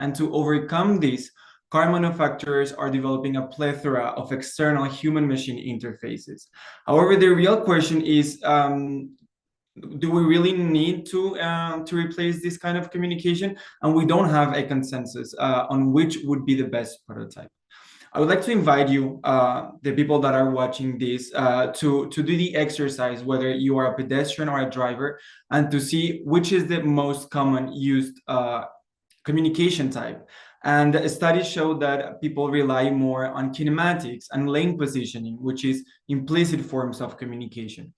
And to overcome this, car manufacturers are developing a plethora of external human-machine interfaces. However, the real question is, do we really need to replace this kind of communication? And we don't have a consensus on which would be the best prototype. I would like to invite you, the people that are watching this, to do the exercise, whether you are a pedestrian or a driver, and to see which is the most common used communication type. And studies show that people rely more on kinematics and lane positioning, which is implicit forms of communication.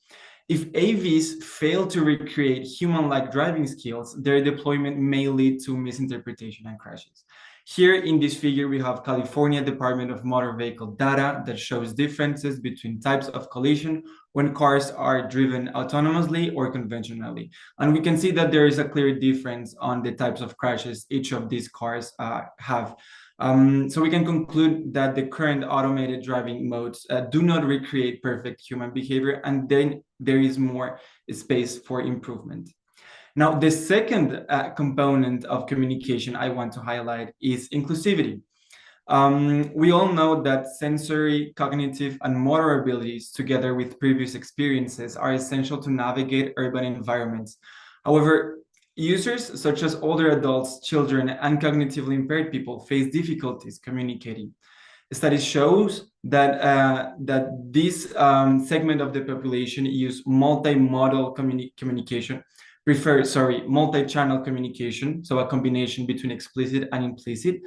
If AVs fail to recreate human-like driving skills, their deployment may lead to misinterpretation and crashes. Here in this figure, we have California Department of Motor Vehicle data that shows differences between types of collision when cars are driven autonomously or conventionally. And we can see that there is a clear difference on the types of crashes each of these cars have. So we can conclude that the current automated driving modes do not recreate perfect human behavior, and then there is more space for improvement. Now, the second component of communication I want to highlight is inclusivity. We all know that sensory, cognitive, and motor abilities, together with previous experiences, are essential to navigate urban environments. However, users such as older adults, children, and cognitively impaired people face difficulties communicating. Studies shows that this segment of the population use multimodal communication, multi-channel communication, so a combination between explicit and implicit,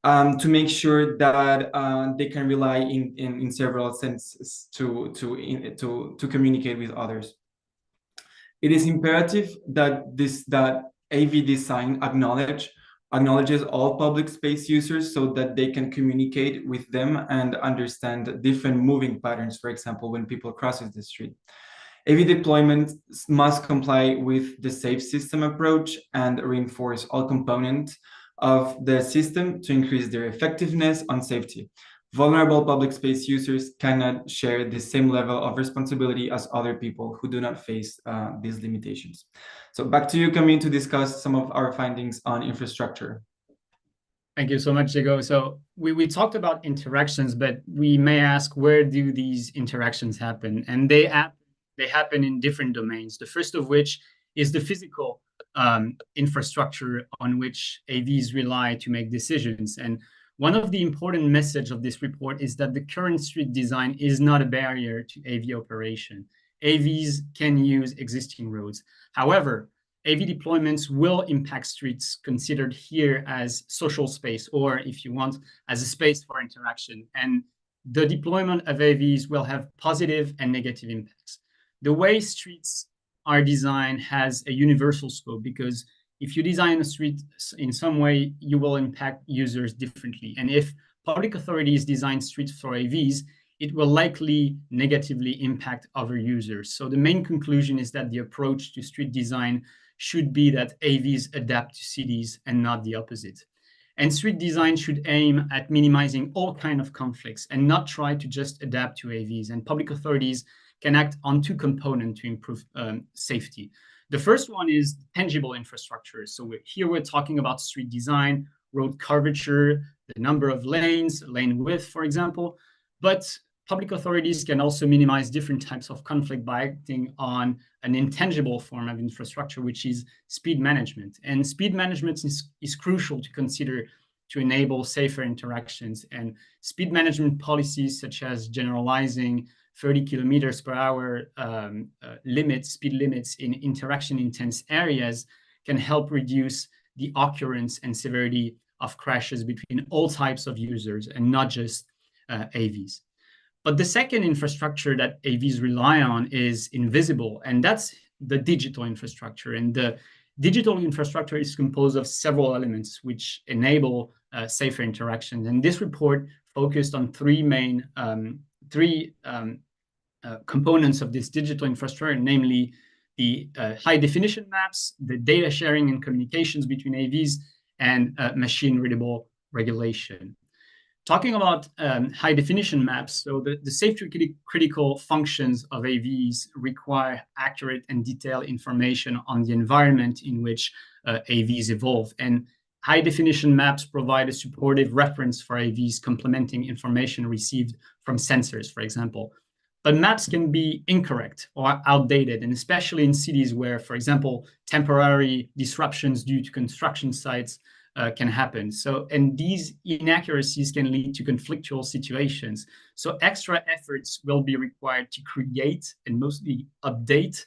to make sure that they can rely in several senses to communicate with others. It is imperative that AV design acknowledges all public space users so that they can communicate with them and understand different moving patterns, for example, when people crosses the street. AV deployment must comply with the safe system approach and reinforce all components of the system to increase their effectiveness on safety. Vulnerable public space users cannot share the same level of responsibility as other people who do not face these limitations. So back to you, Camille, to discuss some of our findings on infrastructure. Thank you so much, Diego. So we talked about interactions, but we may ask, where do these interactions happen? And they happen in different domains. The first of which is the physical infrastructure on which AVs rely to make decisions. And one of the important messages of this report is that the current street design is not a barrier to AV operation. AVs can use existing roads. However, AV deployments will impact streets considered here as social space, or if you want, as a space for interaction. And the deployment of AVs will have positive and negative impacts. The way streets are designed has a universal scope, because if you design a street in some way, you will impact users differently. And if public authorities design streets for AVs, it will likely negatively impact other users. So the main conclusion is that the approach to street design should be that AVs adapt to cities and not the opposite. And street design should aim at minimizing all kinds of conflicts and not try to just adapt to AVs. And public authorities can act on two components to improve safety. The first one is tangible infrastructure. So here we're talking about street design, road curvature, the number of lanes, lane width, for example. But public authorities can also minimize different types of conflict by acting on an intangible form of infrastructure, which is speed management. And speed management is crucial to consider to enable safer interactions. And speed management policies, such as generalizing 30 kilometers per hour speed limits in interaction-intense areas, can help reduce the occurrence and severity of crashes between all types of users and not just AVs. But the second infrastructure that AVs rely on is invisible, and that's the digital infrastructure. And the digital infrastructure is composed of several elements which enable safer interactions. And this report focused on three main components of this digital infrastructure, namely the high-definition maps, the data sharing and communications between AVs, and machine-readable regulation. Talking about high-definition maps, so the safety-critical functions of AVs require accurate and detailed information on the environment in which AVs evolve. And High-definition maps provide a supportive reference for AVs, complementing information received from sensors, for example. But maps can be incorrect or outdated, and especially in cities where, for example, temporary disruptions due to construction sites can happen. And these inaccuracies can lead to conflictual situations. So extra efforts will be required to create and mostly update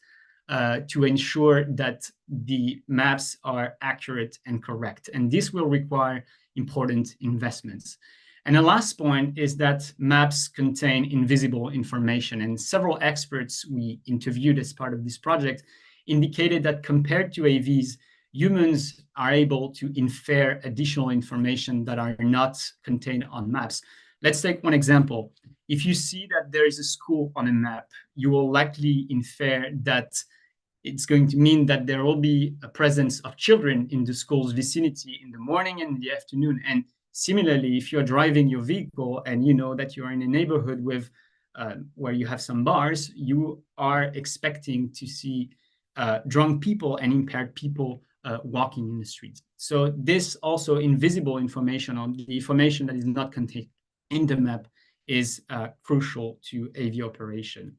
to ensure that the maps are accurate and correct. And this will require important investments. And the last point is that maps contain invisible information. And several experts we interviewed as part of this project indicated that compared to AVs, humans are able to infer additional information that are not contained on maps. Let's take one example. If you see that there is a school on a map, you will likely infer that it's going to mean that there will be a presence of children in the school's vicinity in the morning and in the afternoon. And similarly, if you're driving your vehicle and you know that you're in a neighborhood with where you have some bars, you are expecting to see drunk people and impaired people walking in the streets. So this also invisible information, on the information that is not contained in the map, is crucial to AV operation.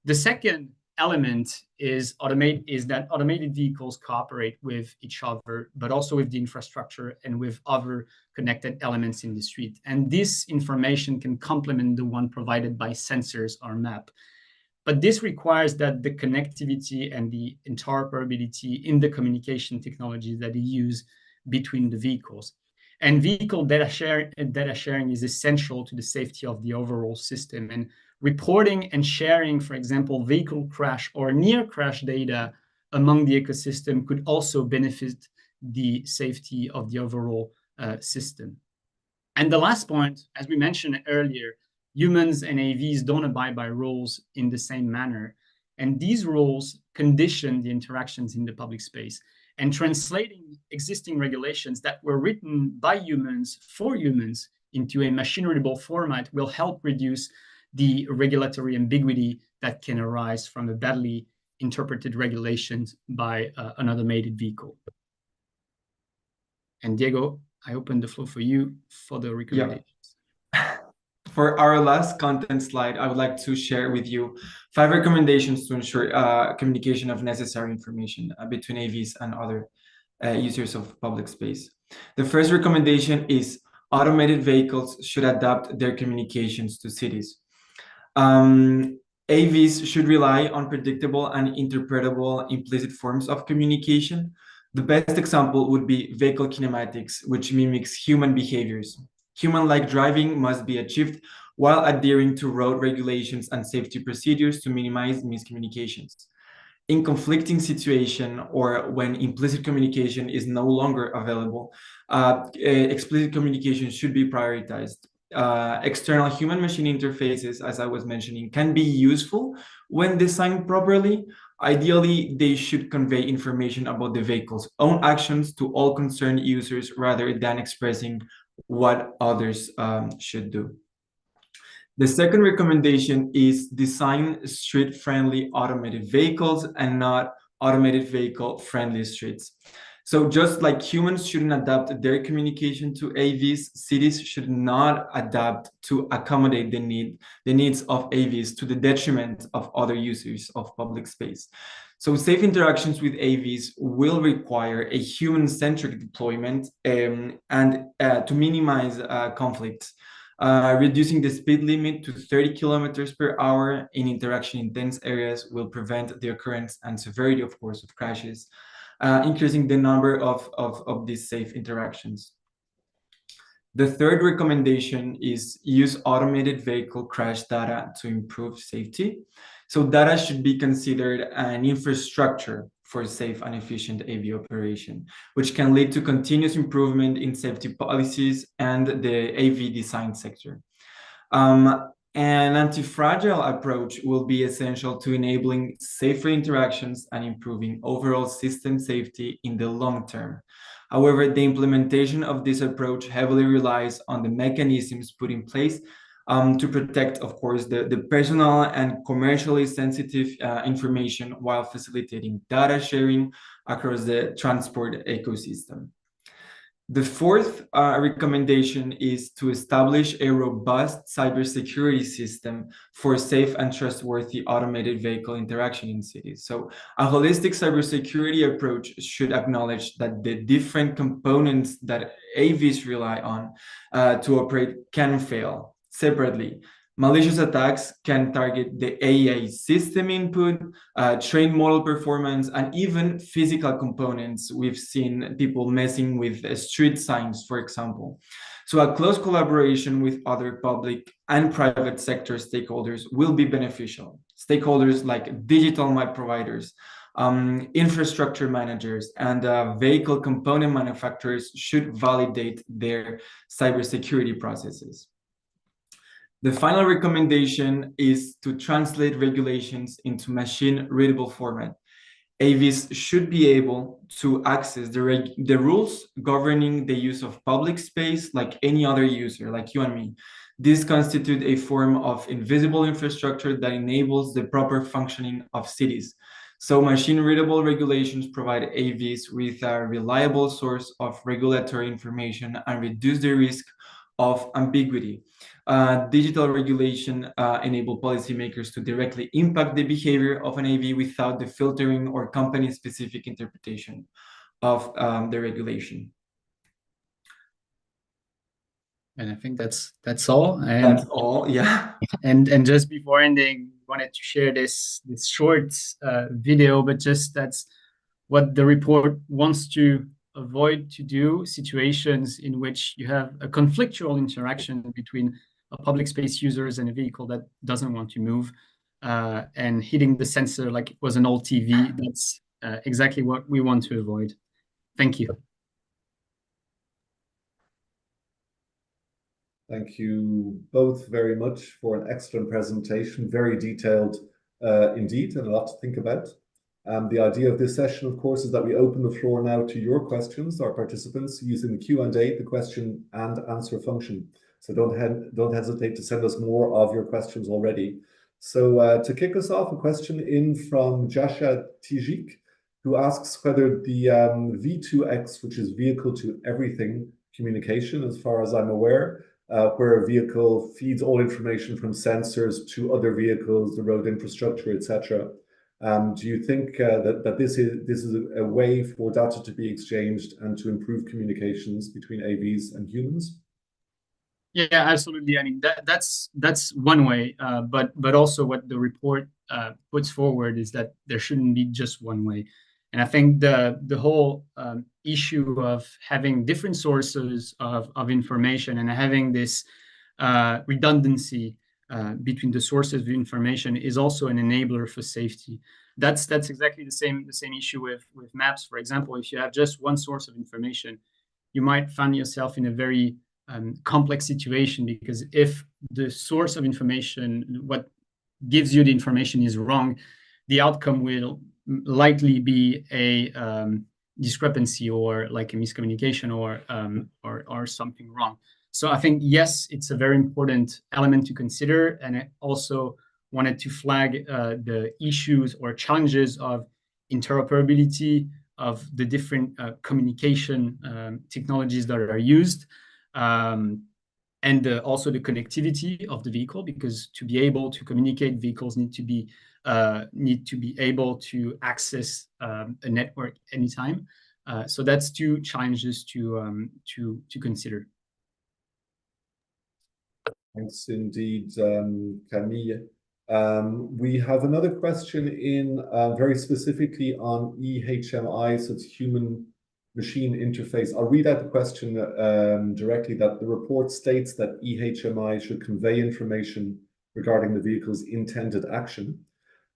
The second element is that automated vehicles cooperate with each other, but also with the infrastructure and with other connected elements in the street. And this information can complement the one provided by sensors or map. But this requires that the connectivity and the interoperability in the communication technologies that they use between the vehicles. And vehicle data sharing is essential to the safety of the overall system. And reporting and sharing, for example, vehicle crash or near crash data among the ecosystem could also benefit the safety of the overall system. And the last point, as we mentioned earlier, humans and AVs don't abide by rules in the same manner. And these rules condition the interactions in the public space. And translating existing regulations that were written by humans for humans into a machine-readable format will help reduce the regulatory ambiguity that can arise from a badly interpreted regulations by an automated vehicle. And Diego, I open the floor for you for the recommendations. Yeah. For our last content slide, I would like to share with you 5 recommendations to ensure communication of necessary information between AVs and other users of public space. The first recommendation is automated vehicles should adapt their communications to cities. AVs should rely on predictable and interpretable implicit forms of communication. The best example would be vehicle kinematics, which mimics human behaviors. Human-like driving must be achieved while adhering to road regulations and safety procedures to minimize miscommunications. In conflicting situation or when implicit communication is no longer available, explicit communication should be prioritized. External human-machine interfaces, as I was mentioning, can be useful when designed properly. Ideally, they should convey information about the vehicle's own actions to all concerned users rather than expressing what others should do. The second recommendation is design street-friendly automated vehicles and not automated vehicle-friendly streets. So just like humans shouldn't adapt their communication to AVs, cities should not adapt to accommodate the needs of AVs to the detriment of other users of public space. So safe interactions with AVs will require a human-centric deployment and to minimize conflicts. Reducing the speed limit to 30 kilometers per hour in interaction-intense areas will prevent the occurrence and severity, of course, of crashes, increasing the number of these safe interactions. The third recommendation is use automated vehicle crash data to improve safety. So data should be considered an infrastructure for safe and efficient AV operation, which can lead to continuous improvement in safety policies and the AV design sector. An anti-fragile approach will be essential to enabling safer interactions and improving overall system safety in the long term. However, the implementation of this approach heavily relies on the mechanisms put in place to protect, of course, the personal and commercially sensitive information while facilitating data sharing across the transport ecosystem. The fourth recommendation is to establish a robust cybersecurity system for safe and trustworthy automated vehicle interaction in cities. So a holistic cybersecurity approach should acknowledge that the different components that AVs rely on to operate can fail separately. Malicious attacks can target the AI system input, train model performance, and even physical components. We've seen people messing with street signs, for example. So a close collaboration with other public and private sector stakeholders will be beneficial. Stakeholders like digital map providers, infrastructure managers, and vehicle component manufacturers should validate their cybersecurity processes. The final recommendation is to translate regulations into machine-readable format. AVs should be able to access the rules governing the use of public space like any other user, like you and me. This constitutes a form of invisible infrastructure that enables the proper functioning of cities. So machine-readable regulations provide AVs with a reliable source of regulatory information and reduce the risk of ambiguity. Digital regulation enable policymakers to directly impact the behavior of an AV without the filtering or company-specific interpretation of the regulation. And I think that's all. And that's all, yeah. And just before ending, wanted to share this short video, but just that's what the report wants to avoid to do, situations in which you have a conflictual interaction between a public space users and a vehicle that doesn't want to move, and hitting the sensor like it was an old TV. That's exactly what we want to avoid. Thank you. Thank you both very much for an excellent presentation, very detailed indeed, and a lot to think about. The idea of this session, of course, is that we open the floor now to your questions, our participants, using the Q&A, the question and answer function. So don't hesitate to send us more of your questions already. So to kick us off, a question in from Jasha Tijik, who asks whether the V2X, which is vehicle to everything communication, as far as I'm aware, where a vehicle feeds all information from sensors to other vehicles, the road infrastructure, etc. Do you think that this is a way for data to be exchanged and to improve communications between AVs and humans? Yeah, absolutely. I mean, that's one way, but also what the report puts forward is that there shouldn't be just one way. And I think the whole issue of having different sources of information and having this redundancy between the sources of information is also an enabler for safety. That's exactly the same issue with maps. For example, if you have just one source of information, you might find yourself in a very complex situation, because if the source of information, what gives you the information, is wrong, the outcome will likely be a discrepancy or like a miscommunication or something wrong. So I think, yes, it's a very important element to consider. And I also wanted to flag the issues or challenges of interoperability of the different communication technologies that are used, and also the connectivity of the vehicle, because to be able to communicate, vehicles need to be able to access a network anytime. So that's two challenges to consider. Thanks indeed, Camille. We have another question in very specifically on EHMI, so it's human machine interface. I'll read out the question directly. That the report states that EHMI should convey information regarding the vehicle's intended action.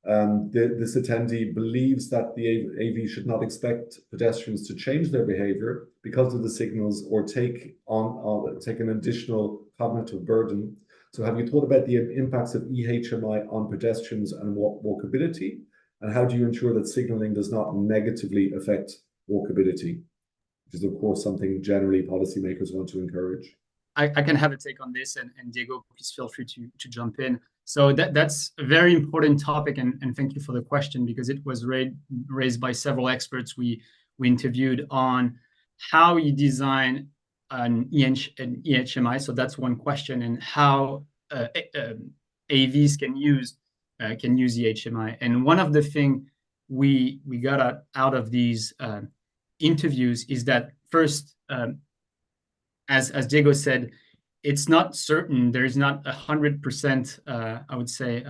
This attendee believes that the AV should not expect pedestrians to change their behavior because of the signals or take an additional cognitive burden. So have you thought about the impacts of EHMI on pedestrians and walkability? And how do you ensure that signaling does not negatively affect walkability, which is, of course, something generally policymakers want to encourage? I can have a take on this, and Diego, please feel free to jump in. So that's a very important topic, and thank you for the question, because it was raised by several experts we interviewed on how you design an EHMI. So that's one question, and how AVs can use EHMI. And one of the things we got out of these interviews is that first, as Diego said, it's not certain. There is not 100%, I would say,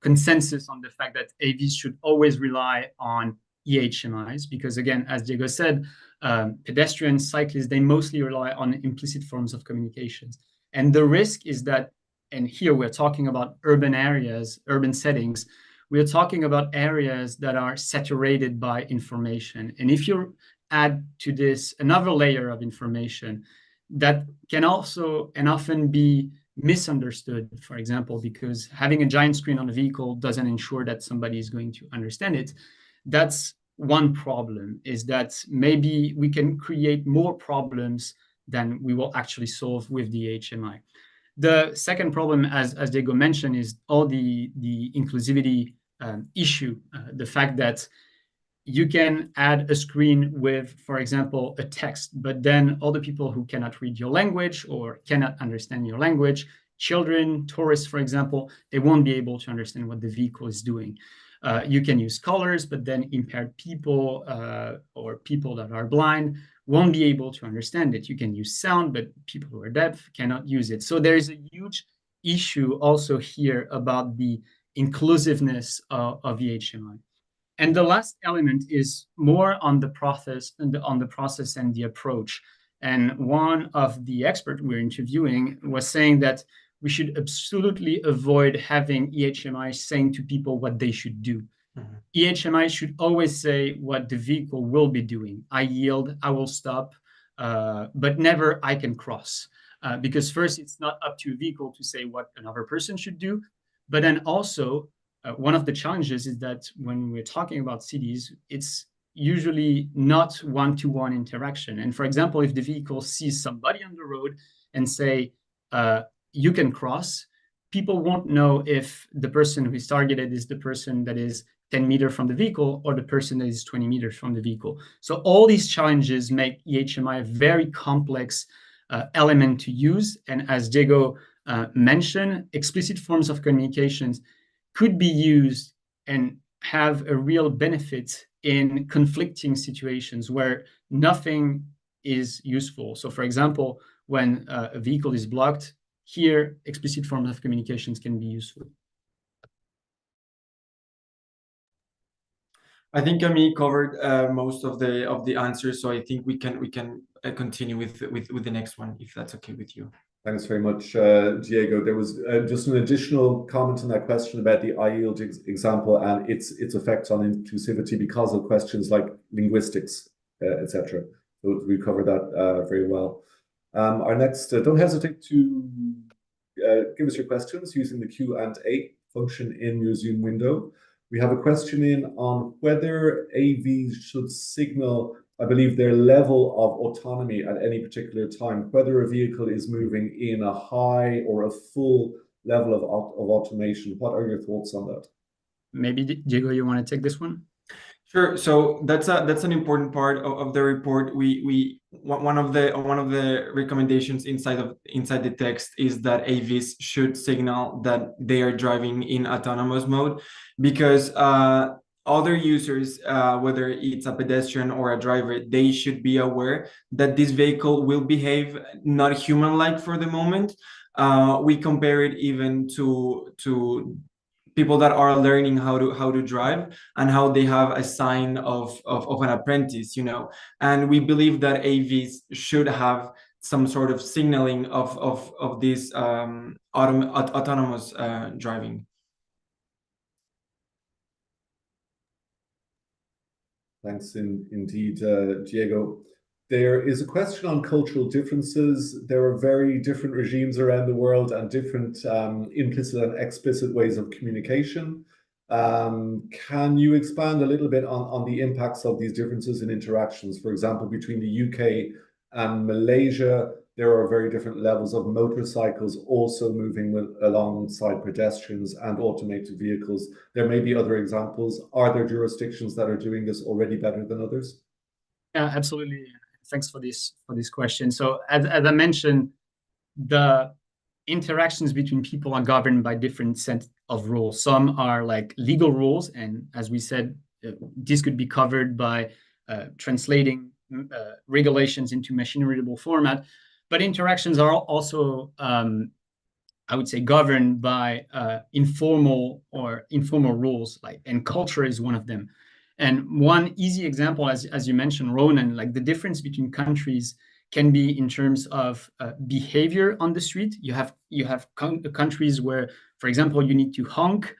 consensus on the fact that AVs should always rely on EHMIs, because again, as Diego said, pedestrians, cyclists, they mostly rely on implicit forms of communications. And the risk is that, and here we're talking about urban areas, urban settings, we're talking about areas that are saturated by information. And if you add to this another layer of information that can also and often be misunderstood, for example, because having a giant screen on a vehicle doesn't ensure that somebody is going to understand it. That's one problem, is that maybe we can create more problems than we will actually solve with the HMI. The second problem, as Diego mentioned, is all the inclusivity issue, the fact that you can add a screen with, for example, a text, but then all the people who cannot read your language or cannot understand your language, children, tourists, for example, they won't be able to understand what the vehicle is doing. You can use colors, but then impaired people or people that are blind won't be able to understand it. You can use sound, but people who are deaf cannot use it. So there is a huge issue also here about the inclusiveness of EHMI. And the last element is more on the process and the approach. And one of the experts we're interviewing was saying that we should absolutely avoid having EHMI saying to people what they should do. Mm-hmm. EHMI should always say what the vehicle will be doing. I yield, I will stop, but never I can cross. Because first, it's not up to a vehicle to say what another person should do, but then also, one of the challenges is that when we're talking about cities, it's usually not one-to-one interaction. And for example, if the vehicle sees somebody on the road and say, you can cross, people won't know if the person who is targeted is the person that is 10 meters from the vehicle or the person that is 20 meters from the vehicle. So all these challenges make EHMI a very complex element to use. And as Diego mentioned, explicit forms of communications could be used and have a real benefit in conflicting situations where nothing is useful. So for example, when a vehicle is blocked, here explicit forms of communications can be useful. I think Camille covered most of the answers, so I think we can continue with the next one, if that's okay with you. Thanks very much, Diego. There was just an additional comment on that question about the I-yield example and its effects on inclusivity because of questions like linguistics, etc. So we covered that very well. Our next, don't hesitate to give us your questions using the Q&A function in your Zoom window. We have a question in on whether AVs should signal, I believe, their level of autonomy at any particular time, whether a vehicle is moving in a high or a full level of automation. What are your thoughts on that? Maybe Diego, you want to take this one? Sure. So that's an important part of the report. One of the recommendations inside the text is that AVs should signal that they are driving in autonomous mode, because other users, whether it's a pedestrian or a driver, they should be aware that this vehicle will behave not human-like for the moment. We compare it even to people that are learning how to drive and how they have a sign of an apprentice, and we believe that AVs should have some sort of signaling of this autonomous driving. Thanks indeed, Diego. There is a question on cultural differences. There are very different regimes around the world and different implicit and explicit ways of communication. Can you expand a little bit on the impacts of these differences in interactions? For example, between the UK and Malaysia, there are very different levels of motorcycles also moving alongside pedestrians and automated vehicles. There may be other examples. Are there jurisdictions that are doing this already better than others? Yeah, absolutely. thanks for this question. So as I mentioned, the interactions between people are governed by different sets of rules. Some are like legal rules, and as we said, this could be covered by translating regulations into machine-readable format. But interactions are also, I would say, governed by informal rules, and culture is one of them. And one easy example, as you mentioned, Ronan, like the difference between countries can be in terms of behavior on the street. You have countries where, for example, you need to honk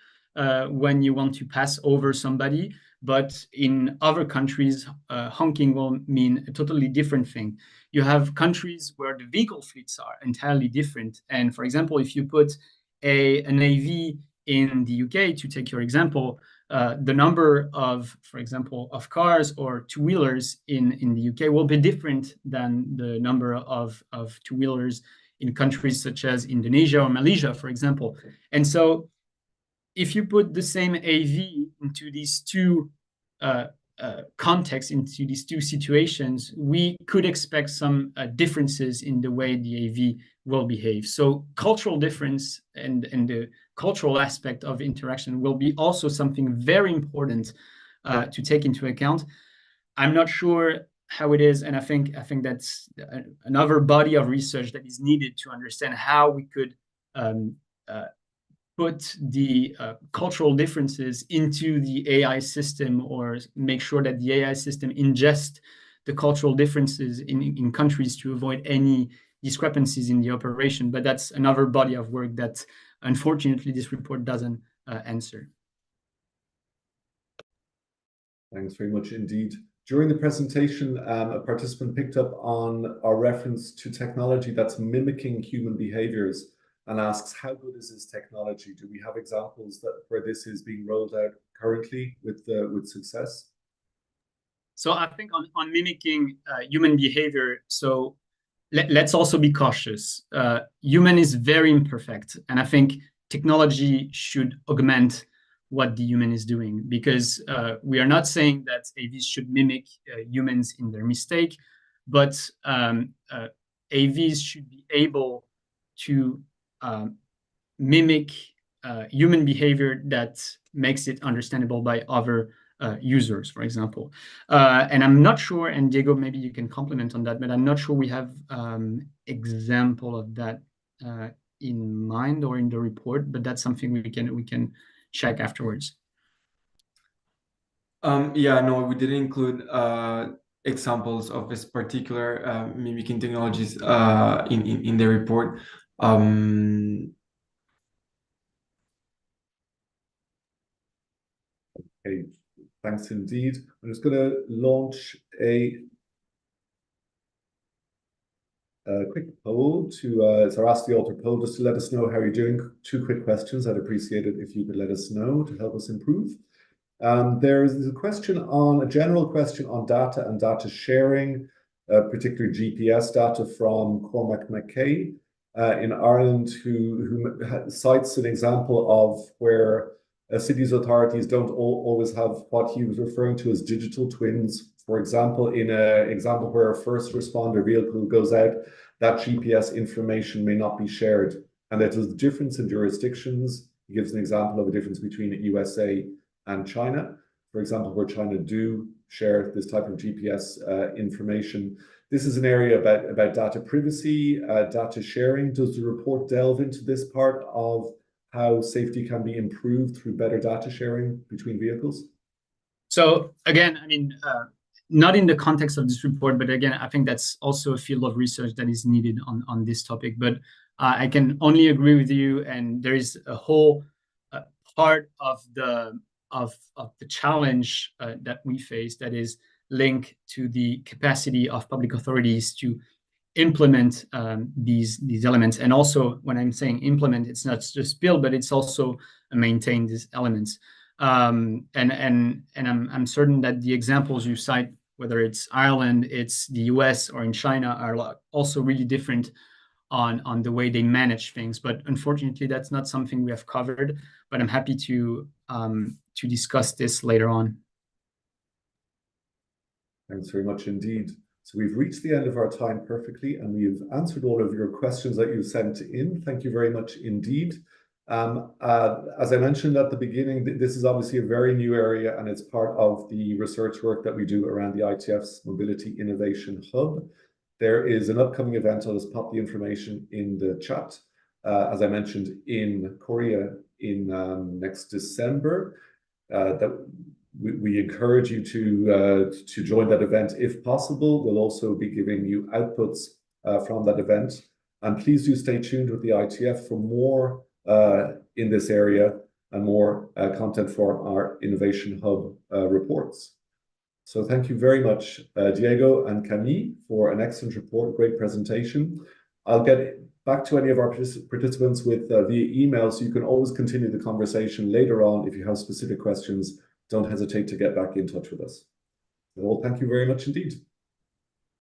when you want to pass over somebody, but in other countries, honking will mean a totally different thing. You have countries where the vehicle fleets are entirely different. And for example, if you put an AV in the UK, to take your example, the number of, for example, of cars or two-wheelers in the UK will be different than the number of two-wheelers in countries such as Indonesia or Malaysia, for example. And so if you put the same AV into these two contexts, into these two situations, we could expect some differences in the way the AV will behave. So cultural difference and the cultural aspect of interaction will be also something very important to take into account. I'm not sure how it is, and I think that's another body of research that is needed to understand how we could put the cultural differences into the AI system, or make sure that the AI system ingest the cultural differences in countries to avoid any discrepancies in the operation. But that's another body of work that, unfortunately, this report doesn't answer. Thanks very much indeed. During the presentation, a participant picked up on our reference to technology that's mimicking human behaviors and asks, how good is this technology? Do we have examples where this is being rolled out currently with success? So I think on mimicking human behavior, so let's also be cautious. Human is very imperfect, and I think technology should augment what the human is doing, because we are not saying that AVs should mimic humans in their mistake, but AVs should be able to mimic human behavior that makes it understandable by other users, for example. And I'm not sure, and Diego, maybe you can comment on that, but I'm not sure we have example of that in mind or in the report, but that's something we can check afterwards. Yeah, no, we didn't include examples of this particular mimicking technologies in the report. Okay, thanks indeed. I'm just going to launch a quick poll to so ask the alter poll just to let us know how you're doing. 2 quick questions. I'd appreciate it if you could let us know to help us improve. There's a general question on data and data sharing, particularly GPS data from Cormac McKay in Ireland, who cites an example of where cities authorities don't always have what he was referring to as digital twins. For example, in an example where a first responder vehicle goes out, that GPS information may not be shared. And that there's a difference in jurisdictions. He gives an example of a difference between the USA and China, for example, where China do share this type of GPS information. This is an area about data privacy, data sharing. Does the report delve into this part of how safety can be improved through better data sharing between vehicles? So again, I mean, not in the context of this report, but again, I think that's also a field of research that is needed on this topic. But I can only agree with you, and there is a whole part of the challenge that we face that is linked to the capacity of public authorities to implement these elements. And also, when I'm saying implement, it's not just build, but it's also maintain these elements. And I'm certain that the examples you cite, whether it's Ireland, it's the US, or in China, are also really different on the way they manage things. But unfortunately, that's not something we have covered. But I'm happy to discuss this later on. Thanks very much indeed. So we've reached the end of our time perfectly, and we've answered all of your questions that you sent in. Thank you very much indeed. As I mentioned at the beginning, this is obviously a very new area, and it's part of the research work that we do around the ITF's Mobility Innovation Hub. There is an upcoming event. I'll just pop the information in the chat. As I mentioned, in Korea in next December. That we encourage you to join that event if possible. We'll also be giving you outputs from that event. And please do stay tuned with the ITF for more in this area and more content for our Innovation Hub reports. So thank you very much, Diego and Camille, for an excellent report, great presentation. I'll get back to any of our participants with via email, so you can always continue the conversation later on. If you have specific questions, don't hesitate to get back in touch with us. Well, thank you very much indeed.